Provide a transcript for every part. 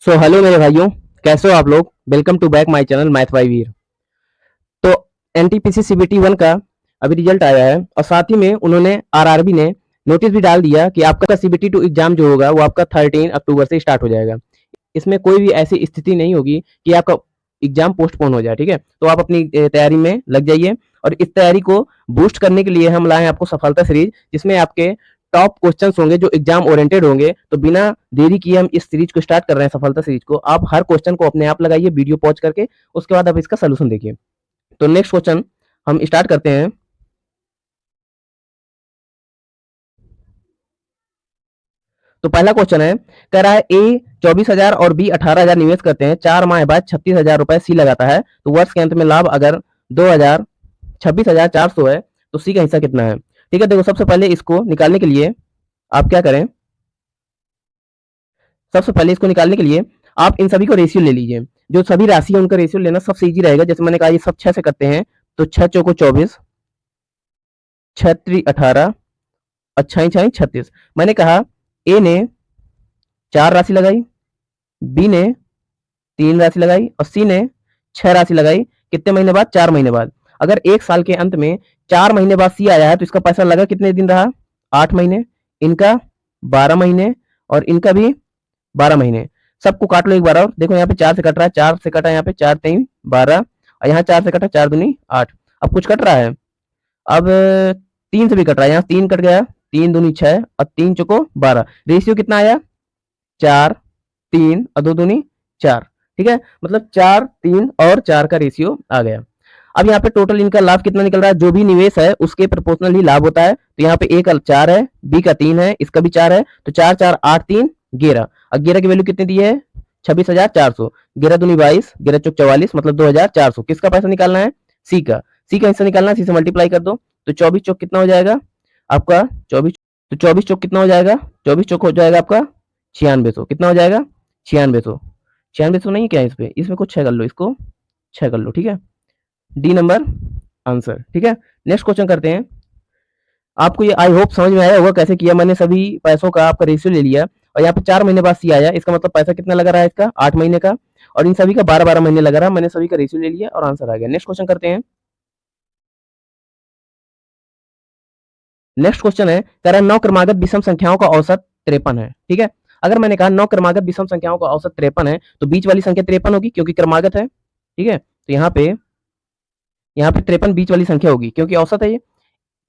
Hello मेरे भाइयों, कैसे हो आप लोग। Welcome to back my channel math by Veer. तो एनटीपीसी सीबीटी 1 का अभी रिजल्ट आया है और साथ ही में उन्होंने आरआरबी ने नोटिस भी डाल दिया कि आपका सीबीटी 2 एग्जाम जो होगा वो आपका 13 अक्टूबर से स्टार्ट हो जाएगा। इसमें कोई भी ऐसी स्थिति नहीं होगी कि आपका एग्जाम पोस्टपोन हो जाए। ठीक है, तो आप अपनी तैयारी में लग जाइए। और इस तैयारी को बूस्ट करने के लिए हम लाए हैं आपको सफलता सीरीज, जिसमें आपके टॉप क्वेश्चंस होंगे जो एग्जाम ओरिएंटेड होंगे। तो बिना देरी किए हम इस सीरीज को स्टार्ट कर रहे हैं, सफलता सीरीज को। आप हर क्वेश्चन को अपने आप लगाइए वीडियो पॉज करके, उसके बाद आप इसका सोल्यूशन देखिए। तो नेक्स्ट क्वेश्चन हम स्टार्ट करते हैं। तो पहला क्वेश्चन है, कह रहा है ए 24,000 और बी 18,000 निवेश करते हैं, 4 माह बाद 36,000 रुपए सी लगाता है, तो वर्ष के अंत में लाभ अगर 2,000 26,400 है तो सी का हिस्सा कितना है। ठीक है, देखो सबसे पहले इसको निकालने के लिए आप क्या करें। सबसे पहले इसको निकालने के लिए आप इन सभी को रेशियो ले लीजिए। जो सभी राशि है उनका रेशियो लेना सबसे इजी रहेगा। जैसे मैंने कहा ये सब 6 से करते हैं, तो 6 चौको 24, 6 3 18 और 6 6 36। मैंने कहा ए ने 4 राशि लगाई, बी ने 3 राशि लगाई और सी ने 6 राशि लगाई। कितने महीने बाद? 4 महीने बाद। अगर 1 साल के अंत में 4 महीने बाद सी आया है तो इसका पैसा लगा कितने दिन रहा? 8 महीने। इनका 12 महीने और इनका भी 12 महीने। सबको काट लो एक बार और देखो, यहाँ पे 4 से कट रहा है, 4 से कटा, यहाँ पे 4 3 12 और यहाँ 4 से कटा, 4 दूनी 8। अब कुछ कट रहा है, अब 3 से भी कट रहा है, यहाँ 3 कट गया, 3 दूनी 6 और 3 चौको 12। रेशियो कितना आया? 4 3 और 2 दूनी 4। ठीक है, मतलब 4 3 और 4 का रेशियो आ गया। अब यहाँ पे टोटल इनका लाभ कितना निकल रहा है? जो भी निवेश है उसके प्रोपोर्शनल ही लाभ होता है। तो यहाँ पे ए का 4 है, बी का 3 है, इसका भी 4 है, तो 4 4 8 3 11। और 11 की वैल्यू कितनी दी है? 26,400। 11 दूनी 22, 11 चौक 44, मतलब 2,400। किसका पैसा निकालना है? सी का। सी का हिस्सा निकालना है, सी से मल्टीप्लाई कर दो। तो 24 चौक कितना हो जाएगा आपका? 24। तो 24 चौक कितना हो जाएगा? 24 चौक हो जाएगा आपका 9600। कितना हो जाएगा? 9600। 9600 नहीं क्या है इस पे? इसमें कुछ 6 कर लो, इसको 6 कर लो। ठीक है, डी नंबर आंसर। ठीक है, नेक्स्ट क्वेश्चन करते हैं। आपको ये आई होप समझ में आया होगा कैसे किया। मैंने सभी पैसों का आपका रेशियो ले लिया और यहाँ पे 4 महीने बाद सी आया, इसका मतलब पैसा कितना लगा रहा है इसका? 8 महीने का। और इन सभी का 12 12 महीने लगा रहा है। मैंने सभी का रेशियो ले लिया और आंसर आ गया। नेक्स्ट क्वेश्चन करते हैं। नेक्स्ट क्वेश्चन है, कह रहा है 9 क्रमागत विषम संख्याओं का औसत 53 है। ठीक है, अगर मैंने कहा 9 क्रमागत विषम संख्याओं का औसत 53 है तो बीच वाली संख्या 53 होगी क्योंकि क्रमागत है। ठीक है, तो यहाँ पे 53 बीच वाली संख्या होगी क्योंकि औसत है ये।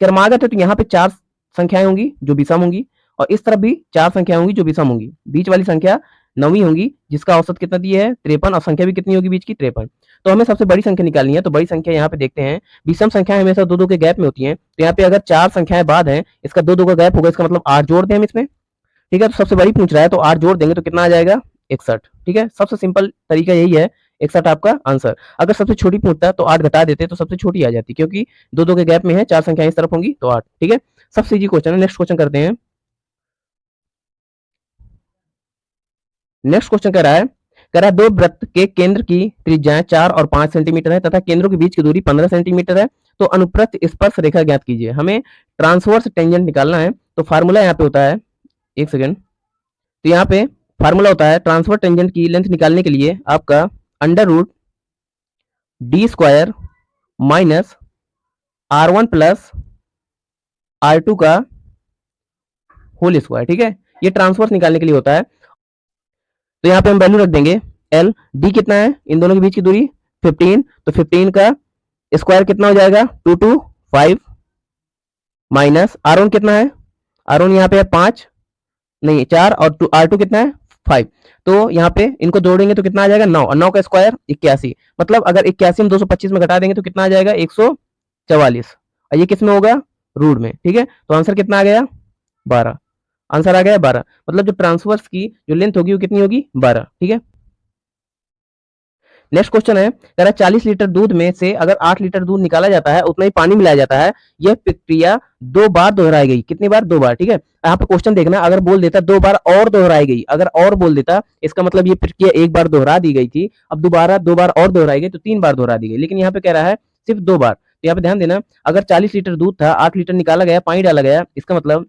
क्रमागत है तो यहाँ पे 4 संख्याएं होंगी जो विषम होंगी और इस तरफ भी 4 संख्याएं होंगी जो विषम होंगी। बीच वाली संख्या 9वीं होगी जिसका औसत कितना दिया है? 53, और संख्या भी कितनी होगी बीच की? 53। तो हमें सबसे बड़ी संख्या निकालनी है। तो बड़ी संख्या यहाँ पे देखते हैं। विषम संख्याएं हमेशा दो दो के गैप में होती हैं, तो यहाँ पे अगर 4 संख्याएं बाद हैं, इसका दो दो का गैप होगा, इसका मतलब 8 जोड़ दें हम इसमें। ठीक है, तो सबसे बड़ी पूछ रहा है तो 8 जोड़ देंगे तो कितना आ जाएगा? 61। ठीक है, सबसे सिंपल तरीका यही है, 61 आपका आंसर। अगर सबसे छोटी पूछता तो 8 घटा देते तो सबसे छोटी आ जाती, क्योंकि दो दो के गैप में है, 4 संख्याएं इस तरफ होंगी तो 8। ठीक है, सबसे इजी क्वेश्चन है। नेक्स्ट क्वेश्चन करते हैं। नेक्स्ट क्वेश्चन कह रहा है दो वृत्त के केंद्र की त्रिज्याएं 4 और 5 सेंटीमीटर है तथा केंद्रों के बीच की दूरी 15 सेंटीमीटर है, तो अनुप्रस्थ स्पर्श रेखा ज्ञात कीजिए। हमें ट्रांसवर्स टेंजेंट निकालना है। तो फार्मूला यहाँ पे होता है, एक सेकेंड। तो यहाँ पे फार्मूला होता है ट्रांसवर्स टेंजेंट की लेंथ निकालने के लिए आपका under root D square minus R1 plus R2 का होल स्क्वायर। ठीक है, ये ट्रांसवर्स निकालने के लिए होता है। तो यहाँ पे हम वैल्यू रख देंगे एल। डी कितना है इन दोनों के बीच की दूरी? 15। तो 15 का स्क्वायर कितना हो जाएगा? 2 2 5 माइनस R1 कितना है? R1 यहाँ पे है 5, नहीं 4, और R2 कितना है? 5। तो यहाँ पे इनको जोड़ेंगे तो कितना आ जाएगा? 9, और 9 का स्क्वायर 81। मतलब अगर 81 में 225 में घटा देंगे तो कितना आ जाएगा? 144। और ये किस में होगा? रूट में। ठीक है, तो आंसर कितना आ गया? 12। आंसर आ गया 12। मतलब जो ट्रांसवर्स की जो लेंथ होगी वो कितनी होगी? 12। ठीक है, नेक्स्ट क्वेश्चन है, कह रहा है 40 लीटर दूध में से अगर 8 लीटर दूध निकाला जाता है उतना ही पानी मिलाया जाता है। यह प्रक्रिया 2 बार दोहराई गई। कितनी बार? 2 बार। ठीक है, यहाँ पे क्वेश्चन देखना, अगर बोल देता 2 बार और दोहराई गई, अगर और बोल देता इसका मतलब ये प्रक्रिया 1 बार दोहरा दी गई थी, अब दोबारा 2 बार और दोहराई गई तो 3 बार दोहरा दी गई। लेकिन यहाँ पे कह रहा है सिर्फ 2 बार। तो यहाँ पे ध्यान देना, अगर 40 लीटर दूध था, 8 लीटर निकाला गया, पानी डाला गया, इसका मतलब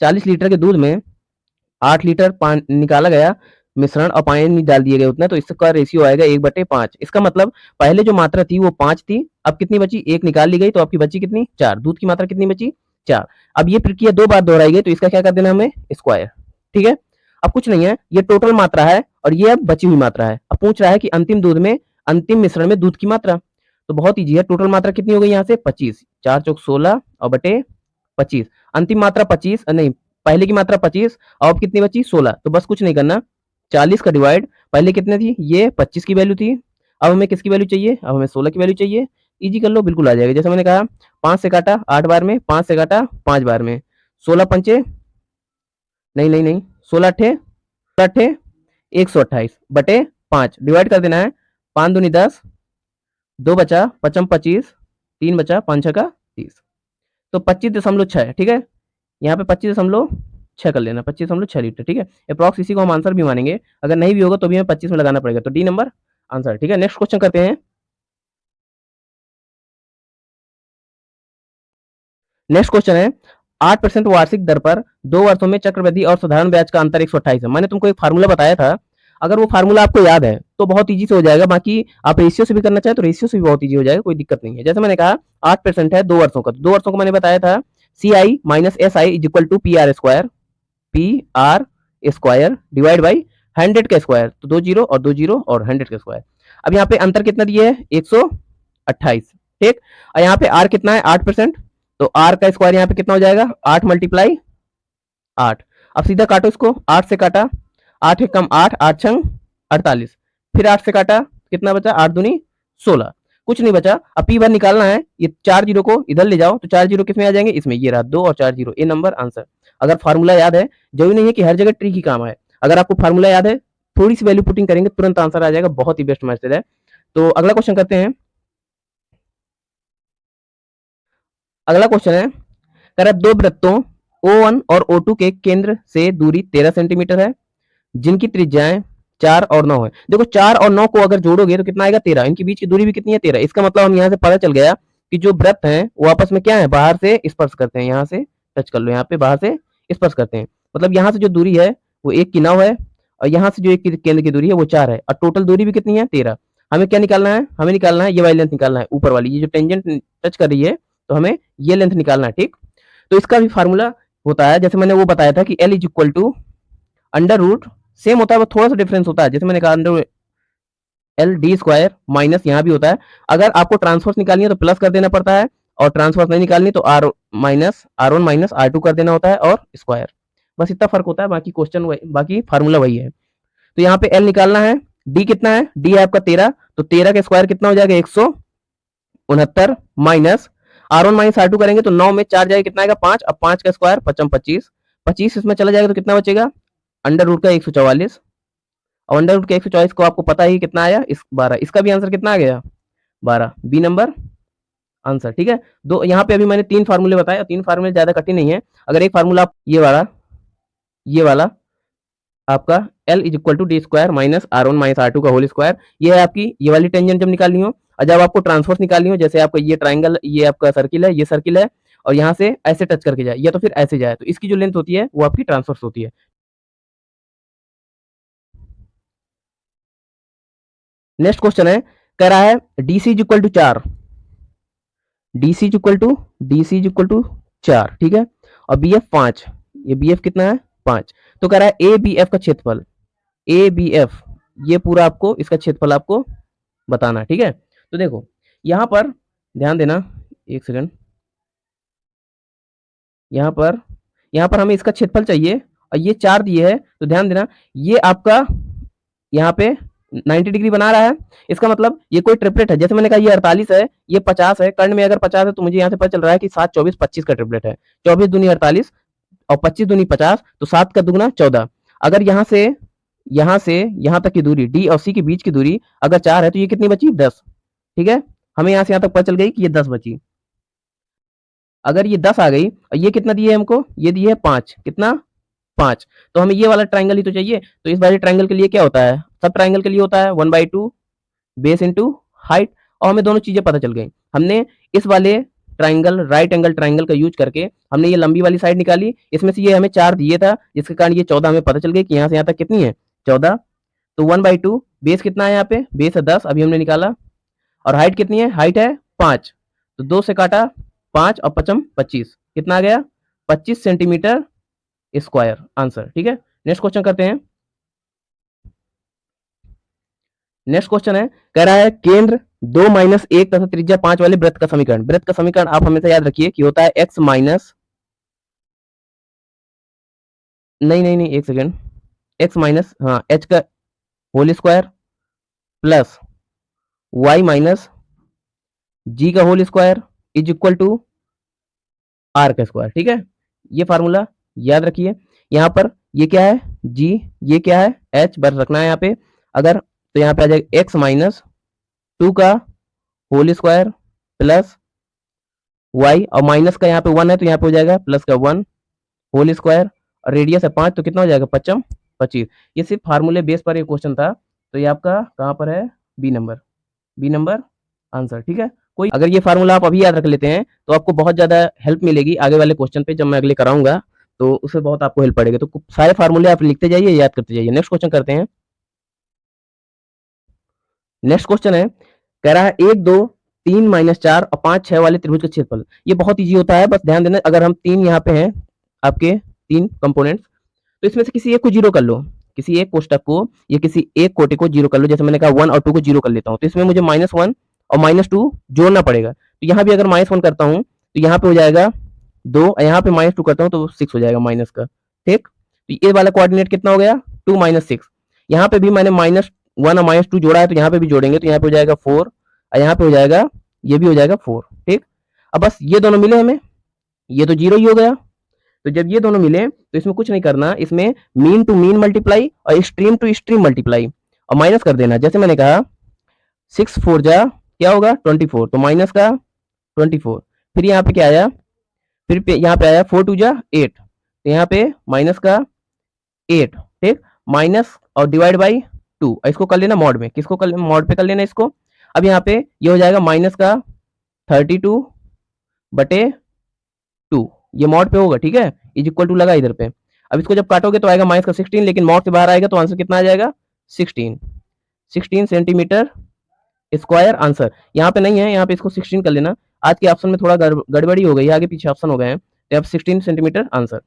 40 लीटर के दूध में 8 लीटर पानी निकाला गया, मिश्रण और पानी डाल दिए गए उतना, तो इसका रेशियो आएगा 1/5। इसका मतलब पहले जो मात्रा थी वो 5 थी, अब कितनी बची, 1 निकाल ली गई, तो आपकी बची कितनी, 4। दूध की मात्रा कितनी बची, 4। अब ये प्रक्रिया 2 बार दोहराई गई, तो इसका क्या कर देना हमें, स्क्वायर। ठीक है, अब कुछ नहीं है, ये टोटल मात्रा है और ये अब बची हुई मात्रा है। अब पूछ रहा है कि अंतिम मिश्रण में दूध की मात्रा, तो बहुत ईजी है। टोटल मात्रा कितनी हो गई यहाँ से, 25, 4 चौक 16 और बटे 25। अंतिम मात्रा 25 नहीं, पहले की मात्रा 25 और अब कितनी बची, 16। तो बस कुछ नहीं करना, 40 का डिवाइड, पहले कितने थी, ये 25 की वैल्यू थी, अब हमें किसकी वैल्यू चाहिए, अब हमें 16 की वैल्यू चाहिए। इजी कर लो, बिल्कुल आ जाएगा। जैसे मैंने कहा 5 से काटा 8 बार में, 5 से काटा 5 बार में, 16 पंचे नहीं नहीं नहीं, 16 अट्ठे 128 बटे 5 डिवाइड कर देना है, 5 दूनी 10, 2 बचा 55 25, 3 बचा 5 6 का 30, तो 25.6। ठीक है, यहाँ पे 25.6 कर लेना, 25.6 लीटर। ठीक है, अप्रॉक्स इसी को हम आंसर भी मानेंगे, अगर नहीं भी होगा तो भी हमें 25 में लगाना पड़ेगा, तो डी नंबर आंसर। ठीक है, नेक्स्ट क्वेश्चन करते हैं। नेक्स्ट क्वेश्चन है 8% वार्षिक दर पर 2 वर्षों में चक्रवृद्धि और साधारण ब्याज का अंतर 128 है। मैंने तुमको एक फार्मूला बताया था, अगर वो फार्मूला आपको याद है तो बहुत इजी से हो जाएगा, बाकी आप रेशियो से भी करना चाहे तो रेशियो से भी बहुत इजी हो जाएगा, कोई दिक्कत नहीं है। जैसे मैंने कहा 8% है 2 वर्षों का, तो 2 वर्षों को मैंने बताया था CI minus SI is equal to PR square divide by 100 का स्क्वायर, तो 2 जीरो और 2 जीरो और 100 का स्क्वायर। अब यहाँ पे अंतर कितना दिया है, 128। ठीक, और यहाँ पे R कितना है, 8%, तो R का स्क्वायर यहाँ पे कितना हो जाएगा, 8 मल्टीप्लाई 8। अब सीधा काटो इसको, 8 से काटा, 8 एक कम 8, 8 छंग 48, फिर 8 से काटा, कितना बचा, 8 दूनी 16, कुछ नहीं बचा। अब पी भर निकालना है, ये 4 जीरो को इधर ले जाओ, तो 4 जीरो किसमें आ जाएंगे, इसमें, ये रहा 2 और 4 जीरो, ए नंबर आंसर। अगर फार्मूला याद है, जरूरी नहीं है कि हर जगह ट्रिक ही काम आए, अगर आपको फार्मूला याद है, थोड़ी सी वैल्यू पुटिंग करेंगे तुरंत आंसर आ जाएगा, बहुत ही बेस्ट मैथड है। तो अगला क्वेश्चन करते हैं। अगला क्वेश्चन है, कह रहा है 2 वृत्तों O1 और O2 के केंद्र से दूरी 13 सेंटीमीटर है, जिनकी त्रिज्याएं 4 और 9 है। देखो 4 और 9 को अगर जोड़ोगे तो कितना आएगा, 13। इनके बीच की दूरी भी कितनी है, 13। इसका मतलब हम यहाँ से पता चल गया कि जो वृत्त हैं वो आपस में क्या है, बाहर से स्पर्श करते हैं। यहाँ से टच कर लो, यहाँ पे बाहर से स्पर्श करते हैं, मतलब यहाँ से जो दूरी है वो 1 की 9 है, और यहाँ से जो एक केंद्र की दूरी है वो 4 है, और टोटल दूरी भी कितनी है, 13। हमें क्या निकालना है, हमें निकालना है ये वाली लेंथ निकालना है, ऊपर वाली, ये जो टेंजेंट टच कर रही है, तो हमें ये लेंथ निकालना है। ठीक, तो इसका भी फार्मूला होता है, जैसे मैंने वो बताया था कि L is equal to under root, same होता है, वो थोड़ा सा डिफरेंस होता है। जैसे मैंने कहा अंडर LD² माइनस यहाँ भी होता है, अगर आपको ट्रांसफर्स निकालनी है तो प्लस कर देना पड़ता है, और ट्रांसफर्स नहीं निकालनी तो R1 माइनस R2 कर देना होता है, और स्क्वायर, बस इतना फर्क होता है, बाकी क्वेश्चन बाकी फार्मूला वही है। तो यहाँ पे L निकालना है, D कितना है, D है आपका 13, तो 13 का स्क्वायर कितना हो जाएगा, 169 माइनस R1 माइनस R2 करेंगे तो 9 में 4 जाएगा, कितना आएगा, 5। अब 5 का स्क्वायर 55 25, 25 इसमें चला जाएगा तो कितना बचेगा, अंडर रूट का 144, और अंडर रूट के 144 को आपको पता ही कितना आया, इस 12। इसका भी आंसर कितना आ गया, 12, बी नंबर आंसर। ठीक है, दो यहाँ पे अभी मैंने 3 फार्मूले बताए, 3 फार्मूले ज्यादा कठिन नहीं है। अगर एक फार्मूला आप ये वाला आपका L is equal to D² minus R1 minus R2 का होल स्क्वायर, ये है आपकी ये वाली टेंजेंट जब निकालनी हो, और जब आपको ट्रांसफर्स निकालनी हो, जैसे आपका ये ट्राइंगल, ये आपका सर्किल है, ये सर्किल है, और यहाँ से ऐसे टच करके जाए, या तो फिर ऐसे जाए, तो इसकी जो लेंथ होती है वो आपकी ट्रांसफर्स होती है। नेक्स्ट क्वेश्चन है, कह रहा है DC is equal to 4, DC is equal to DC is equal to 4। ठीक है, और BF 5, ये BF कितना है, 5। तो कह रहा है ABF का क्षेत्रफल, ABF, ये पूरा आपको इसका क्षेत्रफल आपको बताना। ठीक है, तो देखो यहाँ पर ध्यान देना, एक सेकंड, यहाँ पर हमें इसका क्षेत्रफल चाहिए, और ये 4 दिए है, तो ध्यान देना ये आपका यहाँ पे 90 डिग्री बना रहा है, इसका मतलब ये कोई ट्रिपलेट है। जैसे मैंने कहा ये 48 है, ये 50 है, कर्ण में अगर 50 है तो मुझे यहाँ से पता चल रहा है कि 7 24 25 का ट्रिपलेट है। 24 दूनी 48 और 25 दूनी 50, तो 7 का दुगना 14। अगर यहाँ से यहाँ तक की दूरी D और C के बीच की दूरी अगर 4 है तो ये कितनी बची, 10। ठीक है, हमें यहाँ से यहाँ तक पता चल गई कि ये 10 बची। अगर ये 10 आ गई, और ये कितना दिए हमको, ये दिए है 5, कितना, 5, तो हमें ये वाला ट्राइंगल ही तो चाहिए। तो इस वाले ट्राइंगल के लिए क्या होता है, सब ट्राइंगल के लिए होता है 1/2 बेस इंटू हाइट, और हमें दोनों चीजें पता चल गई। हमने इस वाले ट्राइंगल, राइट एंगल ट्राइंगल का यूज करके हमने ये लंबी वाली साइड निकाली, इसमें से ये हमें 4 दिए था, जिसके कारण ये 14 हमें पता चल गई कि यहाँ से यहाँ तक कितनी है, 14 तो 1/2 बेस कितना है यहाँ पे, बेस है 10 अभी हमने निकाला, और हाइट कितनी है, हाइट है 5, तो 2 से काटा 5 और 5 25, कितना आ गया 25 सेंटीमीटर स्क्वायर आंसर। ठीक है, नेक्स्ट क्वेश्चन करते हैं। नेक्स्ट क्वेश्चन है, कह रहा है केंद्र 2-1 तथा त्रिज्या 5 वाले वृत्त का समीकरण। वृत्त का समीकरण आप हमेशा याद रखिए कि होता है x माइनस, नहीं एक सेकेंड, x माइनस, हाँ h का whole square plus y minus g का whole square is equal to r का स्क्वायर। ठीक है, ये फार्मूला याद रखिए। यहाँ पर ये क्या है g, ये क्या है h, बस रखना है यहाँ पे। अगर तो यहाँ पे आ जाएगा x माइनस 2 का होल स्क्वायर प्लस y, और माइनस का यहाँ पे 1 है तो यहाँ पे हो जाएगा प्लस का 1 होल स्क्वायर, और रेडियस है 5 तो कितना हो जाएगा 5 25। ये सिर्फ फार्मूले बेस पर एक क्वेश्चन था, तो ये आपका कहाँ पर है, B number, B number answer. ठीक है, कोई अगर ये फार्मूला आप अभी याद रख लेते हैं तो आपको बहुत ज़्यादा हेल्प मिलेगी आगे वाले क्वेश्चन पे, जब मैं अगले कराऊंगा तो उससे बहुत आपको हेल्प पड़ेगी। तो सारे फार्मूले आप लिखते जाइए, याद करते जाइए। नेक्स्ट क्वेश्चन करते हैं। नेक्स्ट क्वेश्चन है, कह रहा है 1 2 3 -4 और 5 6 वाले त्रिभुज का क्षेत्रफल। ये बहुत इजी होता है, बस ध्यान देना, अगर हम 3 यहाँ पे हैं आपके 3 कंपोनेंट्स, तो इसमें से किसी एक को जीरो कर लो, किसी एक कोष्टक को या किसी एक कोटि को जीरो कर लो। जैसे मैंने कहा 1 और 2 को जीरो कर लेता हूँ, तो इसमें मुझे -1 और -2 जोड़ना पड़ेगा। तो यहाँ भी अगर -1 करता हूँ तो यहाँ पे हो जाएगा 2, और यहाँ पे -2 करता हूँ तो 6 हो जाएगा माइनस का। ठीक, तो ये वाला कोऑर्डिनेट कितना हो गया 2 - 6। यहाँ पे भी मैंने -1 और -2 जोड़ा है, तो यहाँ पे भी जोड़ेंगे तो यहाँ पे हो जाएगा 4, और यहाँ पे हो जाएगा, ये भी हो जाएगा 4। ठीक, अब बस ये दोनों मिले हमें, ये तो जीरो ही हो गया। तो जब ये दोनों मिले तो इसमें कुछ नहीं करना, इसमें मीन टू मीन मल्टीप्लाई और स्ट्रीम टू स्ट्रीम मल्टीप्लाई और माइनस कर देना। जैसे मैंने कहा 6 4 जा क्या होगा 24, तो माइनस का 24। फिर यहाँ पे क्या आया, फिर यहाँ पे आया 4 2 जा 8, तो यहाँ पे माइनस का 8। ठीक, माइनस और डिवाइड बाई 2, इसको कर लेना मॉड में, किसको कर मॉड पे कर लेना इसको। अब यहाँ पे ये हो जाएगा माइनस का 32 बटे 2, ये मॉड पे होगा। ठीक है, इज इक्वल टू लगा इधर पे। अब इसको जब काटोगे तो आएगा माइनस का 16, लेकिन मॉड से बाहर आएगा तो आंसर कितना आ जाएगा 16 सेंटीमीटर स्क्वायर आंसर। यहाँ पे नहीं है, यहाँ पे इसको 16 कर लेना। आज के ऑप्शन में थोड़ा गड़बड़ी हो गई है, आगे पीछे ऑप्शन हो गए हैं, तो अब 16 सेंटीमीटर आंसर।